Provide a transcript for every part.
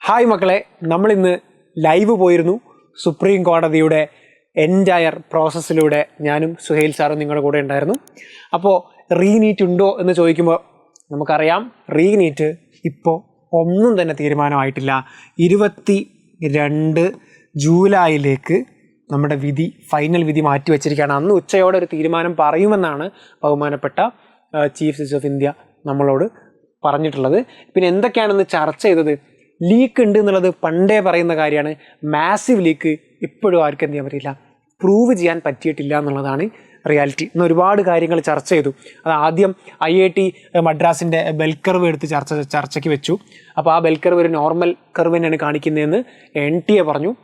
Hi മക്കളെ, നമ്മളിന്ന് live പോയിരുന്നു സുപ്രീം കോടതിയുടെ എൻറ്റയർ പ്രോസസ്സിലൂടെ. ഞാനും സുഹൈൽ സാറും നിങ്ങളുടെ കൂടെ ഉണ്ടായിരുന്നു. അപ്പോൾ റീനീറ്റ് ഉണ്ടോ എന്ന് ചോദിക്കുമ്പോൾ നമുക്കറിയാം, റീനീറ്റ് ഇപ്പോൾ ഒന്നും തന്നെ തീരുമാനമായിട്ടില്ല. 22 ജൂലൈയിലേക്ക് നമ്മുടെ വിധി, ഫൈനൽ വിധി മാറ്റി വച്ചിരിക്കുകയാണ്. അന്ന് ഉച്ചയോടെ ഒരു തീരുമാനം പറയുമെന്നാണ് ബഹുമാനപ്പെട്ട ചീഫ് ജസ്റ്റിസ് ഓഫ് ഇന്ത്യ നമ്മളോട് പറഞ്ഞിട്ടുള്ളത്. പിന്നെ എന്തൊക്കെയാണെന്ന് ചർച്ച ചെയ്തത്, ലീക്ക് ഉണ്ട് എന്നുള്ളത് പണ്ടേ പറയുന്ന കാര്യമാണ്. മാസീവ് ലീക്ക് ഇപ്പോഴും ആർക്കും എന്ത് ചെയ്യാൻ പറ്റില്ല, പ്രൂവ് ചെയ്യാൻ പറ്റിയിട്ടില്ല എന്നുള്ളതാണ് റിയാലിറ്റി. ഇന്ന് ഒരുപാട് കാര്യങ്ങൾ ചർച്ച ചെയ്തു. അത് ആദ്യം IIT മദ്രാസിൻ്റെ ബെൽ കർവ് എടുത്ത് ചർച്ചയ്ക്ക് വെച്ചു. അപ്പോൾ ആ ബെൽ കർവ് ഒരു നോർമൽ കർവ് തന്നെയാണ് കാണിക്കുന്നതെന്ന് NTA പറഞ്ഞു.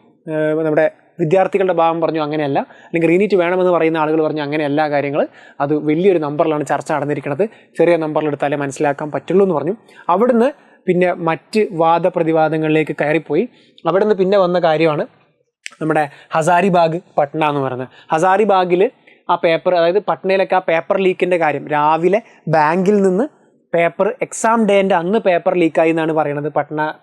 നമ്മുടെ വിദ്യാർത്ഥികളുടെ ഭാഗം പറഞ്ഞു അങ്ങനെയല്ല, അല്ലെങ്കിൽ റീനീറ്റ് വേണമെന്ന് പറയുന്ന ആളുകൾ പറഞ്ഞു അങ്ങനെയല്ല കാര്യങ്ങൾ. അത് വലിയൊരു നമ്പറിലാണ് ചർച്ച നടന്നിരിക്കുന്നത്, ചെറിയ നമ്പറിലെടുത്താലേ മനസ്സിലാക്കാൻ പറ്റുള്ളൂ എന്ന് പറഞ്ഞു. അവിടുന്ന് പിന്നെ മറ്റ് വാദപ്രതിവാദങ്ങളിലേക്ക് കയറിപ്പോയി. അവിടെ നിന്ന് പിന്നെ വന്ന കാര്യമാണ് നമ്മുടെ ഹസാരിബാഗ് പട്ന എന്ന് പറയുന്നത്. ഹസാരിബാഗിൽ ആ പേപ്പർ, അതായത് പട്നയിലൊക്കെ ആ പേപ്പർ ലീക്കിൻ്റെ കാര്യം, രാവിലെ ബാങ്കിൽ നിന്ന് പേപ്പർ എക്സാം ഡേൻ്റെ അന്ന് പേപ്പർ ലീക്കായി എന്നാണ് പറയുന്നത്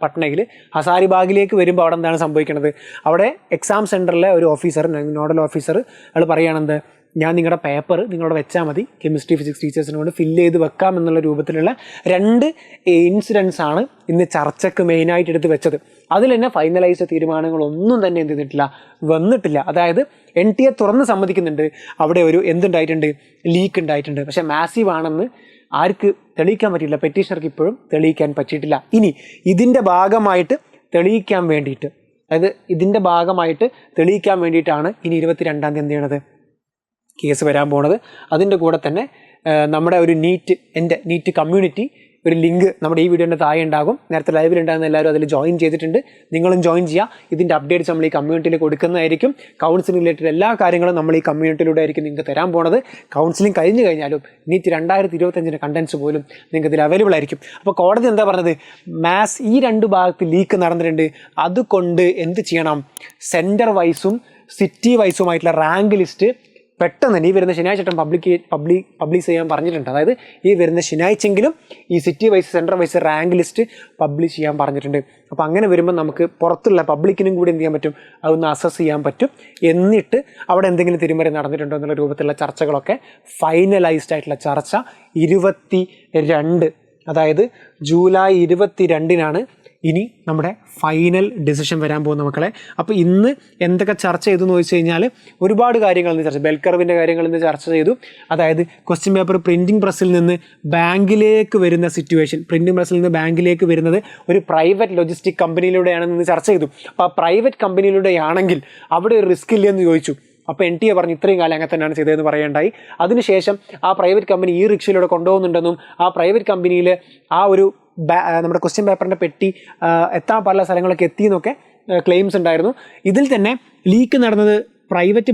പട്നയിൽ. ഹസാരിബാഗിലേക്ക് വരുമ്പോൾ അവിടെ എന്താണ് സംഭവിക്കുന്നത്, അവിടെ എക്സാം സെൻറ്ററിലെ ഒരു ഓഫീസർ, നോഡൽ ഓഫീസർ, അയാൾ പറയുകയാണെന്ത്, ഞാൻ നിങ്ങളുടെ പേപ്പർ നിങ്ങളോട് വെച്ചാൽ മതി, കെമിസ്ട്രി ഫിസിക്സ് ടീച്ചേഴ്സിനോട് ഫില്ല് ചെയ്ത് വെക്കാം എന്നുള്ള രൂപത്തിലുള്ള 2 ഇൻസിഡൻസ് ആണ് ഇന്ന് ചർച്ചയ്ക്ക് മെയിനായിട്ട് എടുത്ത് വെച്ചത്. അതിൽ തന്നെ ഫൈനലൈസ്ഡ് തീരുമാനങ്ങളൊന്നും തന്നെ എന്ത് ചെയ്തിട്ടില്ല, വന്നിട്ടില്ല. അതായത് NTA തുറന്ന് സമ്മതിക്കുന്നുണ്ട് അവിടെ ഒരു എന്തുണ്ടായിട്ടുണ്ട്, ലീക്ക് ഉണ്ടായിട്ടുണ്ട്. പക്ഷേ മാസീവ് ആണെന്ന് ആർക്ക് തെളിയിക്കാൻ പറ്റില്ല, പെറ്റീഷണർക്ക് ഇപ്പോഴും തെളിയിക്കാൻ പറ്റിയിട്ടില്ല. ഇനി ഇതിൻ്റെ ഭാഗമായിട്ട് തെളിയിക്കാൻ വേണ്ടിയിട്ട്, അതായത് ഇതിൻ്റെ ഭാഗമായിട്ട് തെളിയിക്കാൻ വേണ്ടിയിട്ടാണ് ഇനി 22-ാം തീയതി എന്ത് ചെയ്യണത്, കേസ് വരാൻ പോണത്. അതിൻ്റെ കൂടെ തന്നെ നമ്മുടെ ഒരു നീറ്റ് കമ്മ്യൂണിറ്റി ഒരു ലിങ്ക് നമ്മുടെ ഈ വീഡിയോൻ്റെ താഴെ ഉണ്ടാകും. നേരത്തെ ലൈവിലുണ്ടാകുന്ന എല്ലാവരും അതിൽ ജോയിൻ ചെയ്തിട്ടുണ്ട്, നിങ്ങളും ജോയിൻ ചെയ്യുക. ഇതിൻ്റെ അപ്ഡേറ്റ്സ് നമ്മൾ ഈ കമ്മ്യൂണിറ്റിയിൽ കൊടുക്കുന്നതായിരിക്കും. കൗൺസിലിംഗ് റിലേറ്റഡ് എല്ലാ കാര്യങ്ങളും നമ്മൾ ഈ കമ്മ്യൂണിറ്റിയിലൂടെ ആയിരിക്കും നിങ്ങൾക്ക് തരാൻ പോണത്. കൗൺസിലിംഗ് കഴിഞ്ഞ് കഴിഞ്ഞാലും നീറ്റ് 2025 കണ്ടൻസ് പോലും നിങ്ങൾക്ക് ഇതിൽ അവൈലബിൾ ആയിരിക്കും. അപ്പോൾ കോടതി എന്താ പറഞ്ഞത്, ഈ 2 ഭാഗത്ത് ലീക്ക് നടന്നിട്ടുണ്ട്, അതുകൊണ്ട് എന്ത് ചെയ്യണം, സെൻറ്റർ വൈസും സിറ്റി വൈസുമായിട്ടുള്ള റാങ്ക് ലിസ്റ്റ് പെട്ടെന്ന് തന്നെ ഈ വരുന്ന ശനിയാഴ്ച പബ്ലിഷ് ചെയ്യാൻ പറഞ്ഞിട്ടുണ്ട്. അതായത് ഈ വരുന്ന ശനിയാഴ്ചയെങ്കിലും ഈ city wise, centre wise rank list publish ചെയ്യാൻ പറഞ്ഞിട്ടുണ്ട്. അപ്പോൾ അങ്ങനെ വരുമ്പോൾ നമുക്ക് പുറത്തുള്ള പബ്ലിക്കിനും കൂടി എന്ത് ചെയ്യാൻ പറ്റും, അതൊന്ന് അസസ് ചെയ്യാൻ പറ്റും. എന്നിട്ട് അവിടെ എന്തെങ്കിലും തിരിമറി നടന്നിട്ടുണ്ടോ എന്നുള്ള രൂപത്തിലുള്ള ചർച്ചകളൊക്കെ, ഫൈനലൈസ്ഡ് ആയിട്ടുള്ള ചർച്ച 22, അതായത് ജൂലൈ 22-നാണ് ഇനി നമ്മുടെ ഫൈനൽ ഡിസിഷൻ വരാൻ പോകുന്ന മക്കളെ. അപ്പോൾ ഇന്ന് എന്തൊക്കെ ചർച്ച ചെയ്തു എന്ന് ചോദിച്ചു കഴിഞ്ഞാൽ ഒരുപാട് കാര്യങ്ങൾ ഇന്ന് ചർച്ച, ബെൽ കർവിൻ്റെ കാര്യങ്ങൾ ഇന്ന് ചർച്ച ചെയ്തു. അതായത് ക്വസ്റ്റ്യൻ പേപ്പർ പ്രിൻറ്റിംഗ് പ്രസ്സിൽ നിന്ന് ബാങ്കിലേക്ക് വരുന്ന സിറ്റുവേഷൻ, പ്രിൻറ്റിംഗ് പ്രസ്സിൽ നിന്ന് ബാങ്കിലേക്ക് വരുന്നത് ഒരു പ്രൈവറ്റ് ലോജിസ്റ്റിക് കമ്പനിയിലൂടെയാണെന്ന് ഇന്ന് ചർച്ച ചെയ്തു. അപ്പോൾ ആ പ്രൈവറ്റ് കമ്പനിയിലൂടെയാണെങ്കിൽ അവിടെ ഒരു റിസ്ക് ഇല്ലെന്ന് ചോദിച്ചു. അപ്പോൾ NTA പറഞ്ഞു ഇത്രയും കാലം അങ്ങനെ തന്നെയാണ് ചെയ്തതെന്ന് പറയേണ്ടായി. അതിനുശേഷം ആ പ്രൈവറ്റ് കമ്പനി ഈ റിക്ഷയിലൂടെ കൊണ്ടുപോകുന്നുണ്ടെന്നും ആ പ്രൈവറ്റ് കമ്പനിയിൽ ആ ഒരു നമ്മുടെ ക്വസ്റ്റ്യൻ പേപ്പറിൻ്റെ പെട്ടി എത്താൻ പല സ്ഥലങ്ങളൊക്കെ എത്തിയെന്നൊക്കെ ക്ലെയിംസ് ഉണ്ടായിരുന്നു. ഇതിൽ തന്നെ ലീക്ക് നടന്നത് പ്രൈവറ്റ്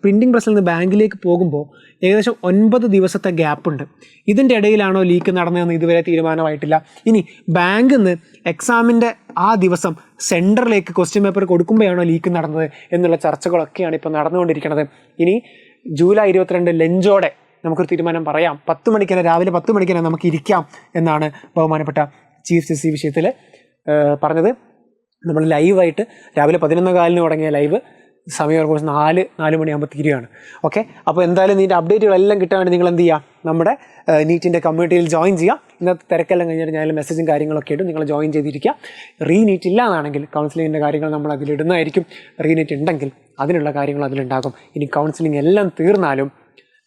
പ്രിൻറ്റിംഗ് പ്രസ്സിൽ നിന്ന് ബാങ്കിലേക്ക് പോകുമ്പോൾ ഏകദേശം 9 ദിവസത്തെ ഗ്യാപ്പുണ്ട്. ഇതിൻ്റെ ഇടയിലാണോ ലീക്ക് നടന്നതെന്ന് ഇതുവരെ തീരുമാനമായിട്ടില്ല. ഇനി ബാങ്കിൽ നിന്ന് എക്സാമിൻ്റെ ആ ദിവസം സെൻറ്ററിലേക്ക് ക്വസ്റ്റ്യൻ പേപ്പർ കൊടുക്കുമ്പോഴാണോ ലീക്ക് നടന്നത് എന്നുള്ള ചർച്ചകളൊക്കെയാണ് ഇപ്പോൾ നടന്നുകൊണ്ടിരിക്കുന്നത്. ഇനി ജൂലൈ 22 ലഞ്ചോടെ നമുക്കൊരു തീരുമാനം പറയാം. 10 മണിക്ക് തന്നെ, രാവിലെ 10 മണിക്ക് തന്നെ നമുക്ക് ഇരിക്കാം എന്നാണ് ബഹുമാനപ്പെട്ട ചീഫ് ജസ്റ്റിസ് ഈ വിഷയത്തിൽ പറഞ്ഞത്. നമ്മൾ ലൈവായിട്ട് രാവിലെ 11:15 തുടങ്ങിയ ലൈവ് സമയം കുറച്ച് 4 മണിയാകുമ്പോൾ തീരുകയാണ്. ഓക്കെ, അപ്പോൾ എന്തായാലും ഇതിൻ്റെ അപ്ഡേറ്റുകളെല്ലാം കിട്ടാൻ വേണ്ടി നിങ്ങൾ എന്ത് ചെയ്യുക, നമ്മുടെ നീറ്റിൻ്റെ കമ്മ്യൂണിറ്റിയിൽ ജോയിൻ ചെയ്യുക. ഇന്നത്തെ തിരക്കെല്ലാം കഴിഞ്ഞിട്ട് ഞാൻ മെസ്സേജും കാര്യങ്ങളൊക്കെ ഇട്ട് നിങ്ങൾ ജോയിൻ ചെയ്തിരിക്കുക. റീനീറ്റ് ഇല്ല എന്നാണെങ്കിൽ കൗൺസിലിങ്ങിൻ്റെ കാര്യങ്ങൾ നമ്മൾ അതിലിടുന്നതായിരിക്കും. റീനീറ്റ് ഉണ്ടെങ്കിൽ അതിനുള്ള കാര്യങ്ങൾ അതിലുണ്ടാകും. ഇനി കൗൺസിലിംഗ് എല്ലാം തീർന്നാലും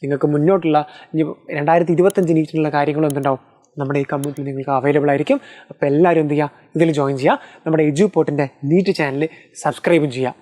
നിങ്ങൾക്ക് മുന്നോട്ടുള്ള 2025 നീറ്റിനുള്ള കാര്യങ്ങളും എന്തുണ്ടാവും നമ്മുടെ ഈ കമ്മ്യൂണിറ്റിയിൽ നിങ്ങൾക്ക് അവൈലബിൾ ആയിരിക്കും. അപ്പോൾ എല്ലാവരും എന്ത് ചെയ്യുക, ഇതിൽ ജോയിൻ ചെയ്യുക. നമ്മുടെ എഡ്യൂപോർട്ടിൻ്റെ നീറ്റ് ചാനൽ സബ്സ്ക്രൈബും ചെയ്യുക.